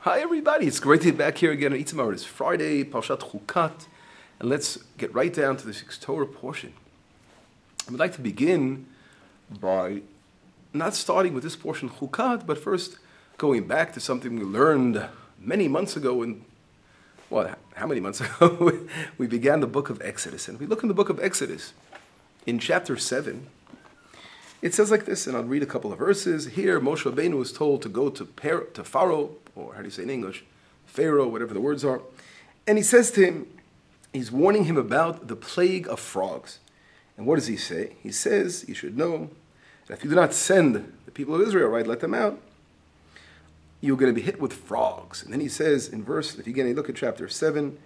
Hi everybody, it's great to be back here again on Itamar. It's Friday, Parashat Chukat, and let's get right down to this Torah portion. I would like to begin by not starting with this portion Chukat, but first going back to something we learned many months ago. How many months ago? We began the book of Exodus. And if we look in the book of Exodus, in chapter 7, it says like this, and I'll read a couple of verses. Here, Moshe Rabbeinu was told to go to Pharaoh, or how do you say in English? Pharaoh, whatever the words are. And he says to him, he's warning him about the plague of frogs. And what does he say? He says, you should know that if you do not send the people of Israel, right, let them out, you're going to be hit with frogs. And then he says in verse, if you again look at chapter 7,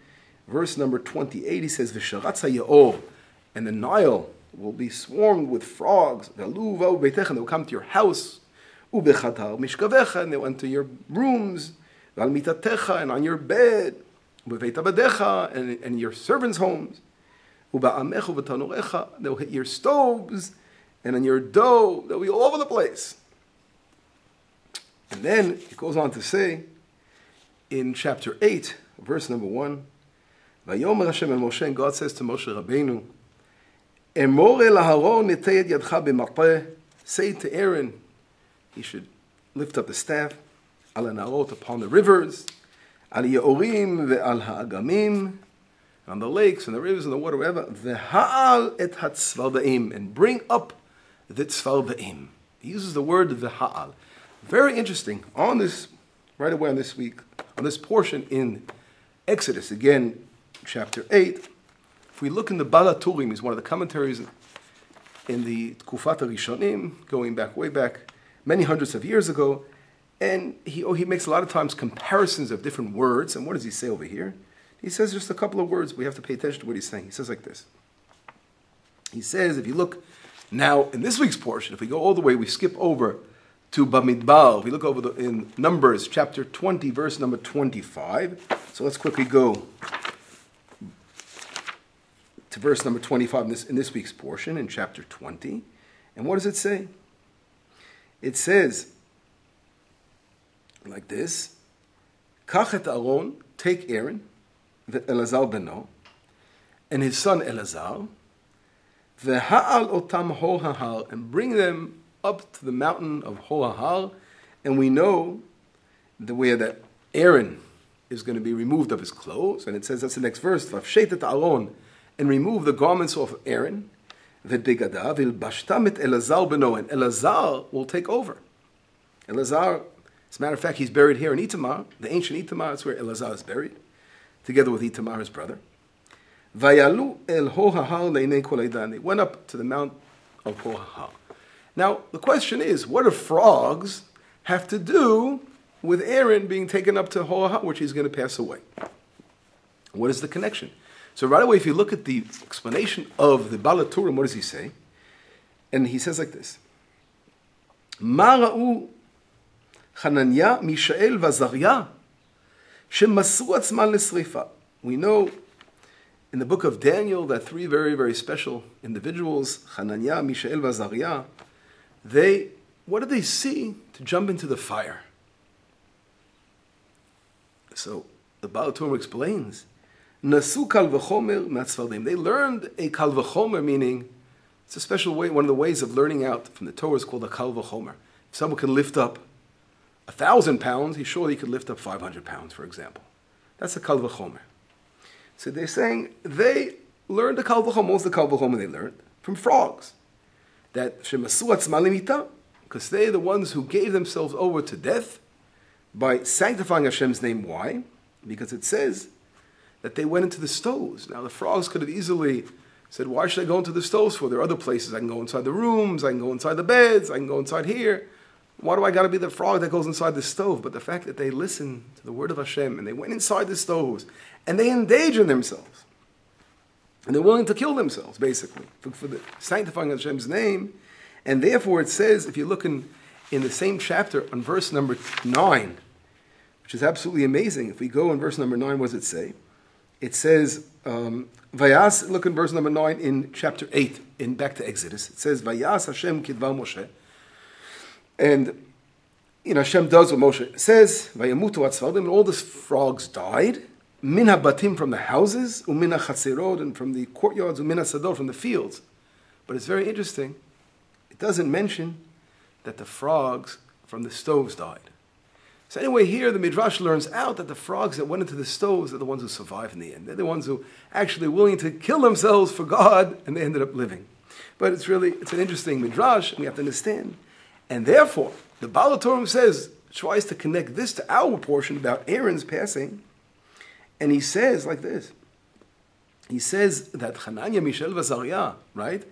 verse number 28, he says, V'sharatza ya'or, and the Nile will be swarmed with frogs. And they will come to your house. And they'll enter your rooms. And on your bed. And your servants' homes. They'll hit your stoves. And on your dough. They'll be all over the place. And then it goes on to say, in chapter 8, verse number 1, Vayomer Hashem el Moshe, and God says to Moshe Rabbeinu, say to Aaron, he should lift up the staff, al hanarot, upon the rivers, al yaorim ve'al ha'agamim, on the lakes and the rivers and the water, wherever, ve'ha'al et hatzvardaim, and bring up the tzvardaim. He uses the word ve'ha'al. Very interesting. On this, right away on this week, on this portion in Exodus, again, chapter 8, if we look in the Balaturim, he's one of the commentaries in the Tkufat HaRishonim, going back, way back, many hundreds of years ago, and he makes a lot of times comparisons of different words. And what does he say over here? He says just a couple of words. We have to pay attention to what he's saying. He says like this. He says, if you look now in this week's portion, if we go all the way, we skip over to Bamidbar. If we look over in Numbers, chapter 20, verse number 25. So let's quickly go to verse number 25 in this week's portion, in chapter 20. And what does it say? It says like this, Kach et Aaron, take Aaron, Elazar beno, and his son Elazar, V'ha'al otam Hor Hahar, and bring them up to the mountain of Hor Hahar. And we know the way that Aaron is going to be removed of his clothes. And it says, that's the next verse, V'avshet et Aaron, and remove the garments off of Aaron, v'begadav ilbashtam et Elazar beno, and Elazar will take over. Elazar, as a matter of fact, he's buried here in Itamar, the ancient Itamar. That's where Elazar is buried, together with Itamar, his brother. Vayalu el Hor Hahar leinei kol ha'edah, they went up to the mount of Hor Hahar. Now, the question is, what do frogs have to do with Aaron being taken up to Hor Hahar, which he's going to pass away? What is the connection? So right away, if you look at the explanation of the Balaturim, what does he say? And he says like this. Ma ra'u Hananiah, Mishael, v'Azariah, shemasru atzman lesrifa. We know in the book of Daniel that three very, very special individuals, Hananiah, Mishael, v'Azariah, what did they see to jump into the fire? So the Balaturim explains, Nasu kal v'chomer matzvardim. They learned a kal v'chomer, meaning it's a special way. One of the ways of learning out from the Torah is called a kal v'chomer. If someone can lift up 1,000 pounds, he's sure he could lift up 500 pounds, for example. That's a kal v'chomer. So they're saying they learned the kal v'chomer. Most of the kal v'chomer they learned from frogs. That shemasu atzman limita, because they're the ones who gave themselves over to death by sanctifying Hashem's name. Why? Because it says that they went into the stoves. Now the frogs could have easily said, why should I go into the stoves for? There are other places. I can go inside the rooms, I can go inside the beds, I can go inside here. Why do I got to be the frog that goes inside the stove? But the fact that they listened to the word of Hashem and they went inside the stoves and they endangered themselves. And they're willing to kill themselves, basically, for the sanctifying of Hashem's name. And therefore it says, if you look in the same chapter on verse number 9, which is absolutely amazing. If we go in verse number 9, what does it say? It says, Vayas, look in verse number 9 in chapter 8, back to Exodus. It says, Vayas Hashem kidvar Moshe. And Hashem does what Moshe says, Vayamutu atzvadim, and all the frogs died. Min habatim, from the houses, umin hachatzirot, and from the courtyards, umin hasadot, from the fields. But it's very interesting. It doesn't mention that the frogs from the stoves died. So anyway, here the Midrash learns out that the frogs that went into the stoves are the ones who survived in the end. They're the ones who actually willing to kill themselves for God, and they ended up living. But it's an interesting Midrash, and we have to understand. And therefore, the Baal HaTurim tries to connect this to our portion about Aaron's passing, and he says like this. He says that Hananiah, Mishael, and Azariah, right,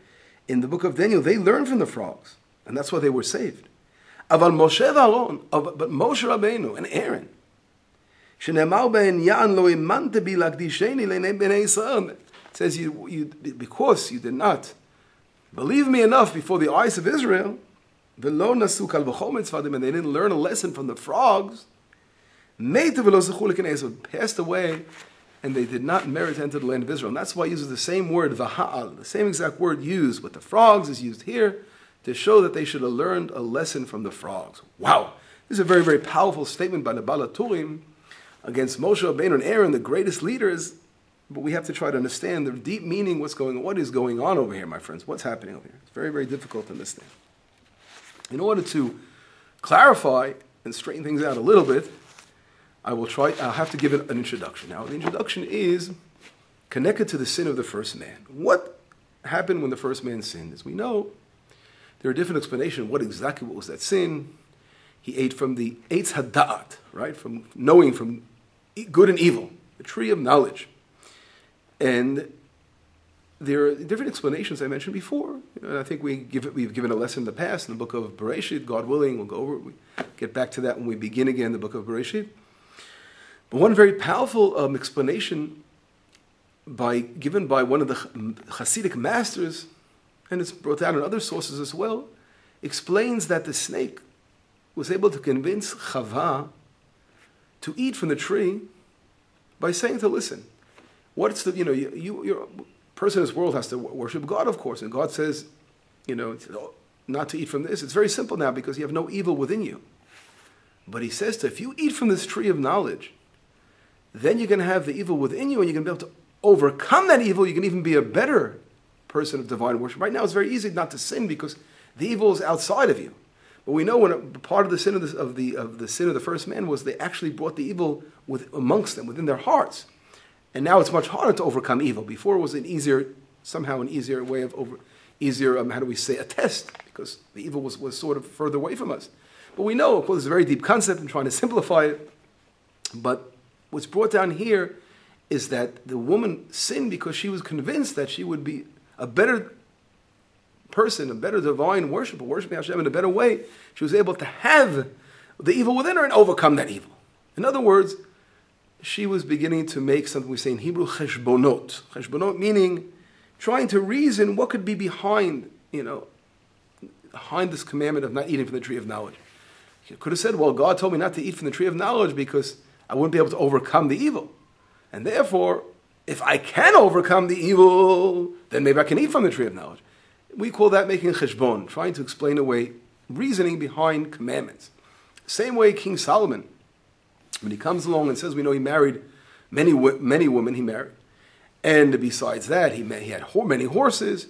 in the book of Daniel, they learned from the frogs, and that's why they were saved. But Moshe Rabbeinu and Aaron, it says because you did not believe me enough before the eyes of Israel, and they didn't learn a lesson from the frogs, passed away, and they did not merit to enter the land of Israel. And that's why he uses the same word, v'ha'al, the same exact word used with the frogs is used here to show that they should have learned a lesson from the frogs. Wow! This is a very, very powerful statement by the Baal HaTurim against Moshe Rabbeinu and Aaron, the greatest leaders. But we have to try to understand the deep meaning, what is going on over here, my friends? What's happening over here? It's very, very difficult to understand. In order to clarify and straighten things out a little bit, I'll have to give it an introduction. Now, the introduction is connected to the sin of the first man. What happened when the first man sinned? As we know, there are different explanations. What was that sin? He ate from the Eitz Hada'at, right? From knowing from good and evil, the tree of knowledge. And there are different explanations I mentioned before. I think we've given a lesson in the past in the book of Bereshit. God willing, we'll go over it. We'll get back to that when we begin again the book of Bereshit. But one very powerful explanation given by one of the Hasidic masters, and it's brought down in other sources as well, explains that the snake was able to convince Chava to eat from the tree by saying to listen, what's the, you're a person in this world has to worship God, of course, and God says, not to eat from this. It's very simple now because you have no evil within you. But he says if you eat from this tree of knowledge, then you're going to have the evil within you and you're going to be able to overcome that evil. You can even be a better person of divine worship. Right now it's very easy not to sin because the evil is outside of you. But we know when part of the sin of the sin of the first man was they actually brought the evil amongst them, within their hearts. And now it's much harder to overcome evil. Before it was an easier way of a test, because the evil was sort of further away from us. But we know, of course, it's a very deep concept and trying to simplify it. But what's brought down here is that the woman sinned because she was convinced that she would be a better person, a better divine worshiper, worshiping Hashem in a better way. She was able to have the evil within her and overcome that evil. In other words, she was beginning to make something we say in Hebrew, cheshbonot. Cheshbonot meaning trying to reason what could be behind this commandment of not eating from the tree of knowledge. She could have said, well, God told me not to eat from the tree of knowledge because I wouldn't be able to overcome the evil. And therefore, if I can overcome the evil, then maybe I can eat from the tree of knowledge. We call that making cheshbon, trying to explain away reasoning behind commandments. Same way King Solomon, when he comes along and says, we know he married many women he married. And besides that, he had many horses.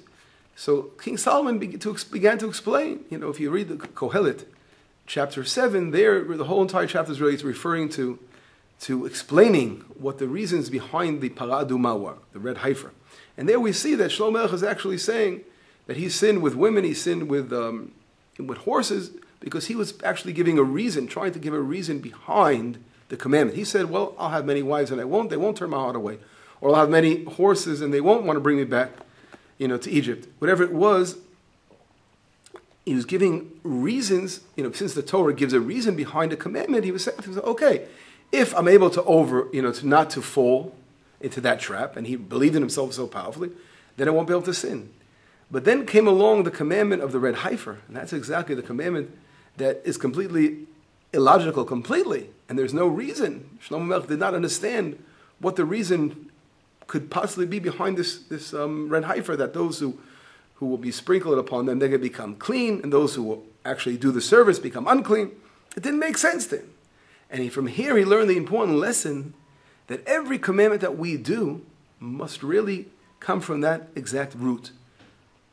So King Solomon began to explain. If you read the Kohelet, chapter 7, there, the whole entire chapter is really referring to explaining what the reasons behind the Parah Adumah were, the red heifer. And there we see that Shlomo Melech is actually saying that he sinned with women, he sinned with horses, because he was actually giving a reason, trying to give a reason behind the commandment. He said, well, I'll have many wives and they won't turn my heart away. Or I'll have many horses and they won't want to bring me back, to Egypt. Whatever it was, he was giving reasons, since the Torah gives a reason behind a commandment, he was saying to himself, okay, if I'm able to not to fall into that trap, and he believed in himself so powerfully, then I won't be able to sin. But then came along the commandment of the red heifer, and that's exactly the commandment that is completely illogical, completely, and there's no reason. Shlomo Melech did not understand what the reason could possibly be behind this red heifer, that those who will be sprinkled upon them, they're going to become clean, and those who will actually do the service become unclean. It didn't make sense to him. And from here he learned the important lesson that every commandment that we do must really come from that exact root.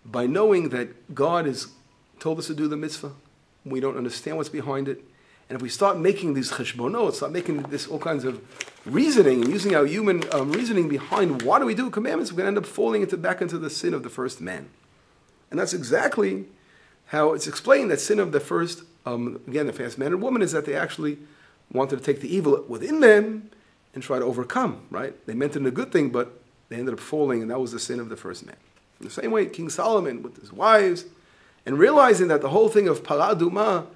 By knowing that God has told us to do the mitzvah, we don't understand what's behind it. And if we start making these cheshbonot, start making this all kinds of reasoning and using our human reasoning behind why do we do commandments, we're going to end up falling back into the sin of the first man. And that's exactly how it's explained that sin of the first, again, the first man and woman, is that they actually wanted to take the evil within them and try to overcome, right? They meant it in a good thing, but they ended up falling, and that was the sin of the first man. In the same way, King Solomon with his wives, and realizing that the whole thing of paraduma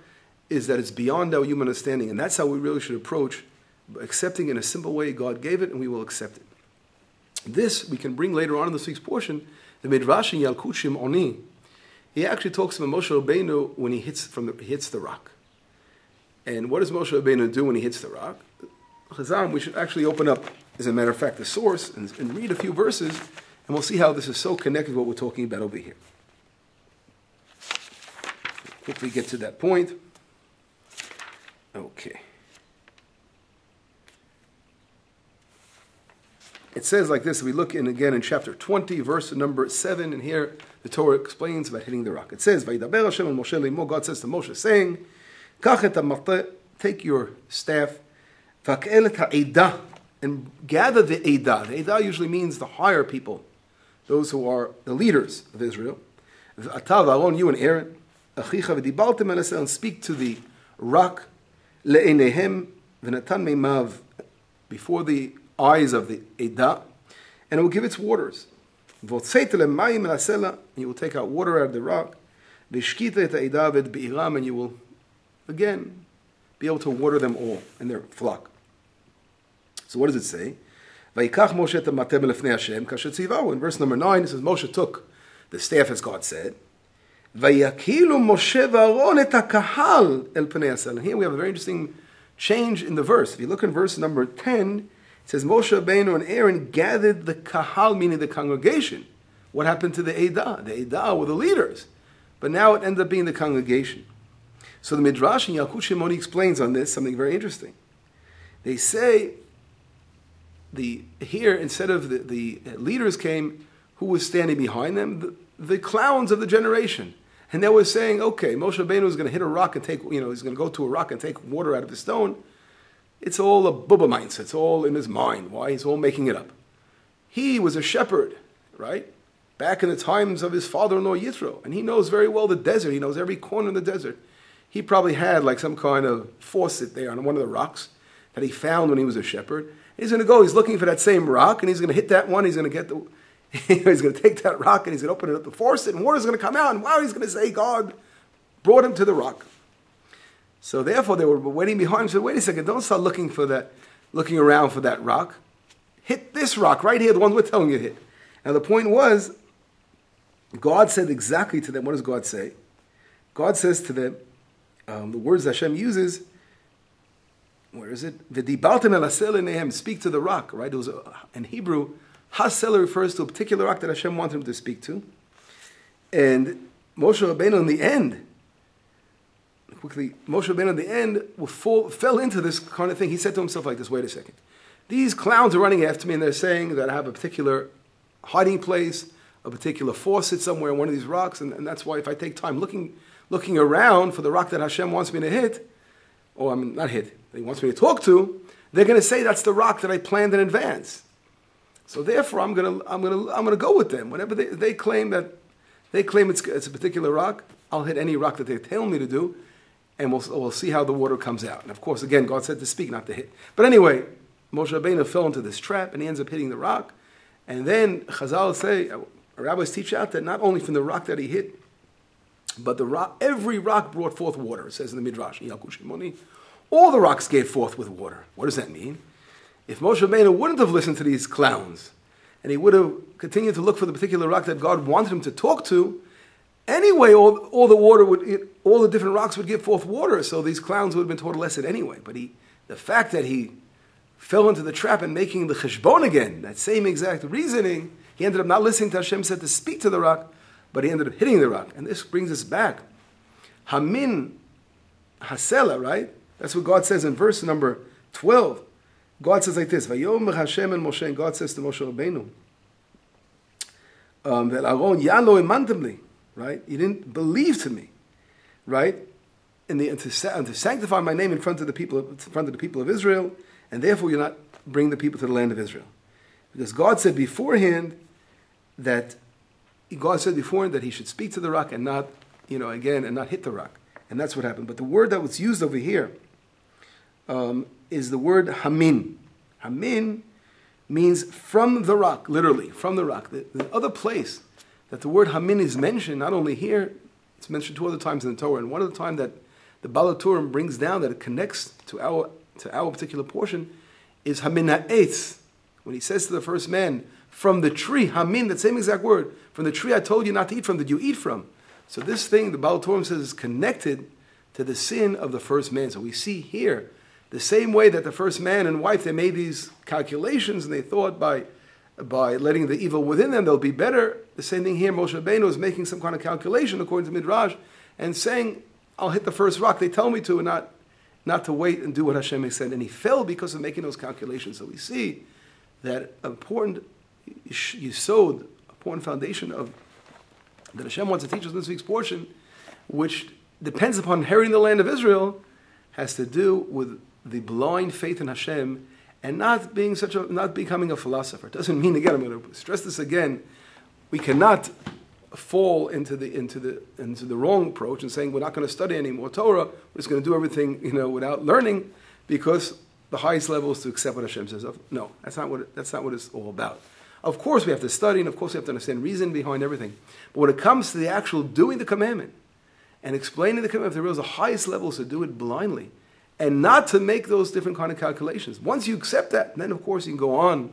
is that it's beyond our human understanding, and that's how we really should approach accepting in a simple way God gave it, and we will accept it. This we can bring later on in this week's portion. The Midrash in Yalkut Shimoni, he actually talks about Moshe Rabbeinu when he hits the rock. And what does Moshe Rabbeinu do when he hits the rock? Chazam, we should actually open up, as a matter of fact, the source and read a few verses, and we'll see how this is so connected to what we're talking about over here. Quickly get to that point. Okay. It says like this, we look in again in chapter 20, verse number 7, and here the Torah explains about hitting the rock. It says, Vayidaber Hashem el Moshe le'imo, God says to Moshe, saying, Kach et ha'mateh, take your staff, v'ak'el et ha'edah, and gather the edah. The edah usually means the higher people, those who are the leaders of Israel. V'ata v'aron, you and Aaron, achicha v'dibaltem el esel, and speak to the rock, le'enehem v'natan meimav, before the eyes of the edah, and it will give its waters. And you will take out water out of the rock. And you will, again, be able to water them all in their flock. So what does it say? In verse number 9, it says, Moshe took the staff as God said. And here we have a very interesting change in the verse. If you look in verse number 10, it says, Moshe Rabbeinu and Aaron gathered the kahal, meaning the congregation. What happened to the Eidah? The Eidah were the leaders. But now it ended up being the congregation. So the Midrash in Yalkut Shimoni explains on this something very interesting. They say, here, instead of the leaders came, who was standing behind them? The clowns of the generation. And they were saying, okay, Moshe Rabbeinu is going to hit a rock and take, he's going to go to a rock and take water out of the stone. It's all a bubba mindset. It's all in his mind. Why? He's all making it up. He was a shepherd, right? Back in the times of his father-in-law Yitro. And he knows very well the desert. He knows every corner of the desert. He probably had like some kind of faucet there on one of the rocks that he found when he was a shepherd. He's going to go. He's looking for that same rock, and he's going to hit that one. He's going to get he's going to take that rock, and he's going to open it up, the faucet, and water's going to come out. And wow, he's going to say God brought him to the rock. So therefore, they were waiting behind him. Said, "Wait a second! Don't start looking around for that rock. Hit this rock right here, the one we're telling you to hit." Now the point was, God said exactly to them. What does God say? God says to them, the words Hashem uses. Where is it? V'dibaltem el hasel enehem. Speak to the rock. Right? It was in Hebrew. Hasel refers to a particular rock that Hashem wanted him to speak to. And Moshe Rabbeinu in the end. Quickly, Moshe Rabbeinu in the end fell into this kind of thing. He said to himself like this, wait a second. These clowns are running after me and they're saying that I have a particular hiding place, a particular faucet somewhere on one of these rocks, and that's why if I take time looking around for the rock that Hashem wants me to hit, or not hit, that he wants me to talk to, they're going to say that's the rock that I planned in advance. So therefore I'm going to go with them. Whenever they claim it's a particular rock, I'll hit any rock that they tell me to do. And we'll see how the water comes out. And of course, again, God said to speak, not to hit. But anyway, Moshe Rabbeinu fell into this trap, and he ends up hitting the rock. And then Chazal say, rabbis teach out that not only from the rock that he hit, but every rock brought forth water. It says in the Midrash, Yalkut Shimoni, all the rocks gave forth with water. What does that mean? If Moshe Rabbeinu wouldn't have listened to these clowns, and he would have continued to look for the particular rock that God wanted him to talk to, anyway, all the different rocks would give forth water, so these clowns would have been taught a lesson anyway. But the fact that he fell into the trap and making the cheshbon again, that same exact reasoning, he ended up not listening to Hashem said to speak to the rock, but he ended up hitting the rock. And this brings us back. Hamin, Hasela, right? That's what God says in verse number 12. God says like this, Vayomer Hashem and Moshe, and God says to Moshe Rabbeinu, that Aaron, Yalo imantemli, right? You didn't believe to me, right? And to sanctify my name in front of the people of Israel, and therefore you're not bring the people to the land of Israel. Because God said beforehand that he should speak to the rock and not, and not hit the rock. And that's what happened. But the word that was used over here is the word hamin. Hamin means from the rock, literally, from the rock. The other place that the word hamin is mentioned, not only here, it's mentioned 2 other times in the Torah, and one of the time that the Baal HaTurim brings down that it connects to our particular portion is hamin ha'etz. When he says to the first man, from the tree, hamin, that same exact word, from the tree I told you not to eat from, did you eat from? So this thing, the Baal HaTurim says, is connected to the sin of the first man. So we see here, the same way that the first man and wife, they made these calculations and they thought by letting the evil within them, they'll be better. The same thing here, Moshe Rabbeinu is making some kind of calculation according to Midrash and saying, I'll hit the first rock they tell me to and not to wait and do what Hashem has said. And he fell because of making those calculations. So we see that important yesod, important foundation of that Hashem wants to teach us in this week's portion, which depends upon inheriting the land of Israel, has to do with the blind faith in Hashem and not becoming a philosopher. It doesn't mean, again, I'm going to stress this again, we cannot fall into the wrong approach and saying we're not going to study any more Torah, we're just going to do everything without learning because the highest level is to accept what Hashem says. No, that's not what it's all about. Of course we have to study, and of course we have to understand reason behind everything. But when it comes to the actual doing the commandment and explaining the commandment, there is the highest level is to do it blindly and not to make those different kind of calculations. Once you accept that, then of course you can go on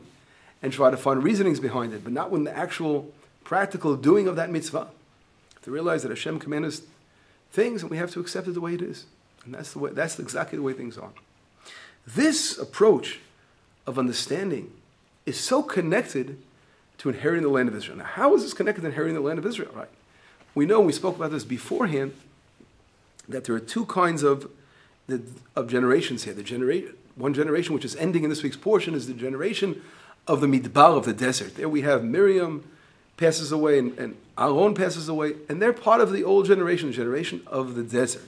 and try to find reasonings behind it, but not when the actual practical doing of that mitzvah. To realize that Hashem commanded us things and we have to accept it the way it is. And that's exactly the way things are. This approach of understanding is so connected to inheriting the land of Israel. Now, how is this connected to inheriting the land of Israel? Right? We know, we spoke about this beforehand, that there are two kinds of generations here. One generation, which is ending in this week's portion, is the generation of the Midbar, of the desert. There we have Miriam passes away and Aaron passes away, and they're part of the old generation, the generation of the desert.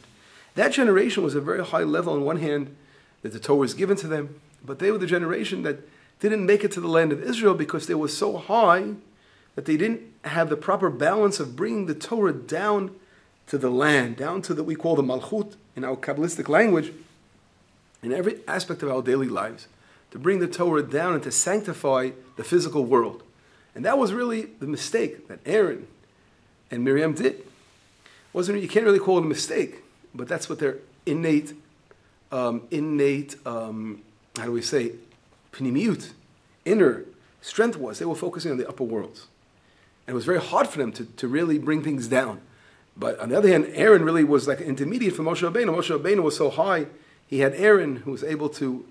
That generation was a very high level on one hand, that the Torah was given to them, but they were the generation that didn't make it to the land of Israel because they were so high that they didn't have the proper balance of bringing the Torah down to the land, down to what we call the Malchut in our Kabbalistic language, in every aspect of our daily lives, to bring the Torah down and to sanctify the physical world. And that was really the mistake that Aaron and Miriam did. You can't really call it a mistake, but that's what their innate, how do we say, pnimiyut, inner strength was. They were focusing on the upper worlds. And it was very hard for them to really bring things down. But on the other hand, Aaron really was like an intermediate for Moshe Rabbeinu. Moshe Rabbeinu was so high, he had Aaron who was able to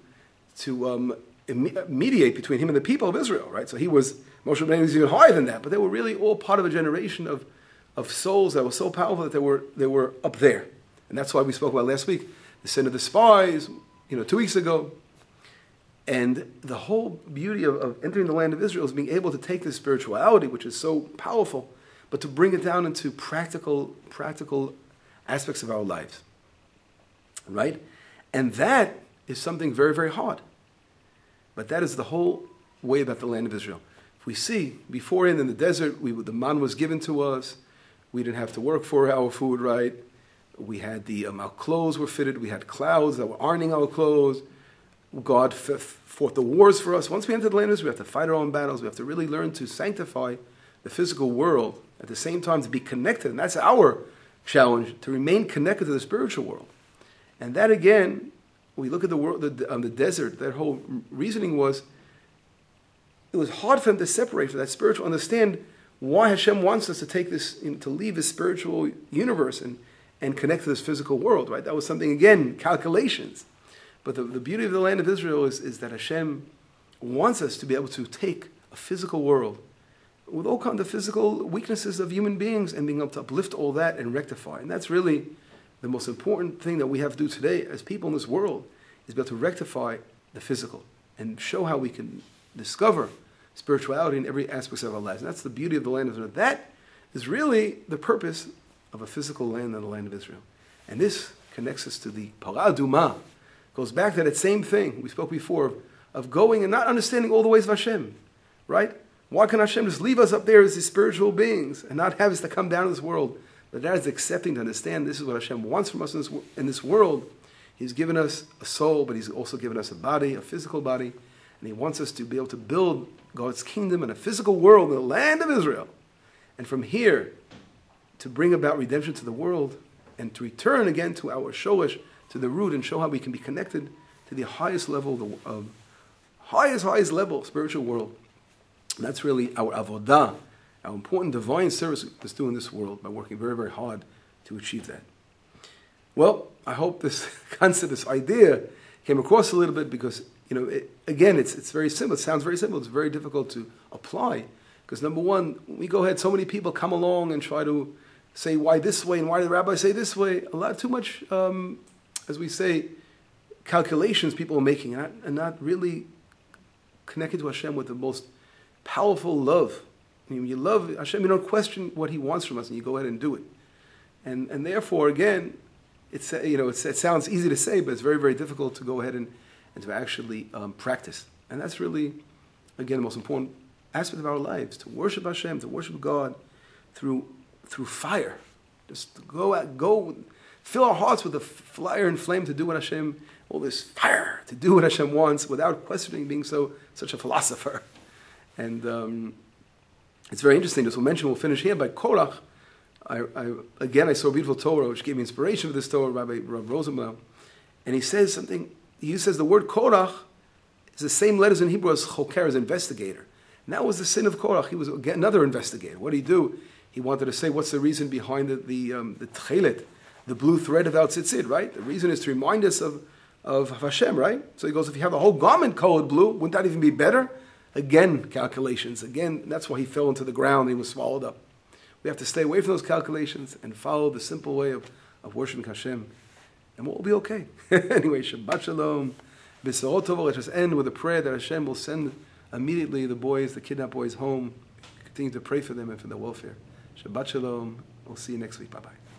mediate between him and the people of Israel, right? So Moshe Rabbeinu was even higher than that, but they were really all part of a generation of souls that were so powerful that they were up there. And that's why we spoke about last week, the sin of the spies, 2 weeks ago. And the whole beauty of entering the land of Israel is being able to take this spirituality, which is so powerful, but to bring it down into practical aspects of our lives. Right? And that is something very, very hard. But that is the whole way about the land of Israel. If we see, beforehand in the desert, the man was given to us. We didn't have to work for our food, right? We had our clothes were fitted. We had clouds that were ironing our clothes. God fought the wars for us. Once we enter the land of Israel, we have to fight our own battles. We have to really learn to sanctify the physical world, at the same time to be connected. And that's our challenge, to remain connected to the spiritual world. And that again, we look at the world, the desert, that whole reasoning was, it was hard for them to separate from that spiritual, understand why Hashem wants us to take this, to leave this spiritual universe and connect to this physical world, right? That was something, again, calculations. But the beauty of the land of Israel is that Hashem wants us to be able to take a physical world with all kinds of physical weaknesses of human beings and being able to uplift all that and rectify. And that's really the most important thing that we have to do today as people in this world is be able to rectify the physical and show how we can discover spirituality in every aspect of our lives. And that's the beauty of the land of Israel. That is really the purpose of a physical land in the land of Israel. And this connects us to the Parah Adumah. Goes back to that same thing we spoke before of going and not understanding all the ways of Hashem, right? Why can Hashem just leave us up there as these spiritual beings and not have us to come down to this world? But that is accepting to understand this is what Hashem wants from us in this world. He's given us a soul, but He's also given us a body, a physical body, and He wants us to be able to build God's kingdom in a physical world, in the land of Israel. And from here, to bring about redemption to the world and to return again to our shorish, to the root, and show how we can be connected to the highest level of highest level spiritual world. And that's really our avodah, our important divine service we must do in this world by working very, very hard to achieve that. Well, I hope this concept, this idea, came across a little bit because, it's very simple. It sounds very simple. It's very difficult to apply because, number one, we go ahead, so many people come along and try to say why this way and why did the rabbi say this way. A lot too much, as we say, calculations people are making and not really connected to Hashem with the most powerful love. I mean, when you love Hashem, you don't question what He wants from us, and you go ahead and do it. And therefore, again, it sounds easy to say, but it's very, very difficult to go ahead and to actually practice. And that's really, again, the most important aspect of our lives: to worship Hashem, to worship God through fire. Just to go fill our hearts with the fire and flame to do what Hashem, all this fire to do what Hashem wants without questioning, being such a philosopher. And it's very interesting. This we'll finish here by Korach. I saw a beautiful Torah which gave me inspiration for this Torah, Rav Rosenbaum. And he says something, he says the word Korach is the same letters in Hebrew as Choker, as investigator. And that was the sin of Korach. He was another investigator. What did he do? He wanted to say what's the reason behind the tchelet, the blue thread of our tzitzit, right? The reason is to remind us of Hashem, right? So he goes, if you have the whole garment colored blue, wouldn't that even be better? Again, calculations. Again, that's why he fell into the ground and he was swallowed up. We have to stay away from those calculations and follow the simple way of worshiping Hashem. And we'll be okay. Anyway, Shabbat Shalom. B'sorot Tovah. Let's just end with a prayer that Hashem will send immediately the kidnapped boys home. Continue to pray for them and for their welfare. Shabbat Shalom. We'll see you next week. Bye-bye.